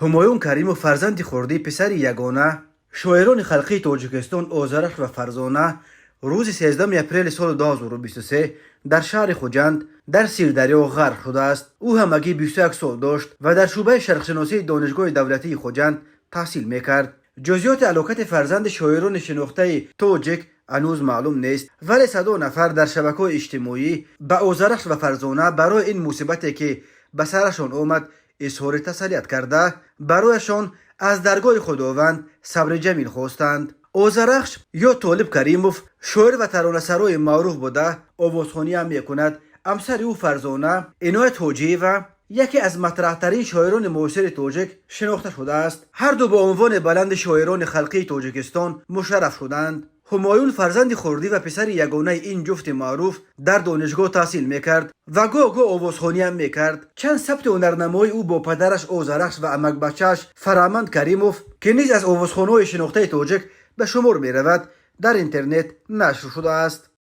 همایون کریموف فرزند خردی پسر یگانه شاعران خلقی تاجیکستان آذرخش و فرزانه روز 13 اپریل سال 2023 در شهر خوجند در سیردریا غرق شده است. او همگی 21 سال داشت و در شعبه شرقشناسی دانشگاه دولتی خوجند تحصیل میکرد. جزئیات علاقه فرزند شاعران شناخته تاجیک هنوز معلوم نیست، ولی صدها نفر در شبکه‌های اجتماعی به آذرخش و فرزانه برای این مصیبتی که به سرشان آمد اظهار تسلیت کرده برایشان از درگاه خداوند صبر جمیل خواستند. آذرخش یا طالب کریموف شاعر و ترانه‌سرای معروف بوده، آوازخوانی هم میکند. همسر او فرزانه عنایت حاجی‌یوه یکی از مطرح‌ترین شاعران معاصر تاجیک شناخته شده است. هر دو با عنوان بلند شاعران خلقی تاجیکستان مشرف شدند. همایون فرزند خردی و پسر یگانه این جفت معروف در دانشگاه تحصیل میکرد و گاه آوازخوانی هم میکرد. چند ثبت هنرنمای او با پدرش آذرخش و عمک بچه‌اش فرامند کریموف که نیز از آوازخوان‌های شناخته تاجیک به شمار میرود در اینترنت نشر شده است.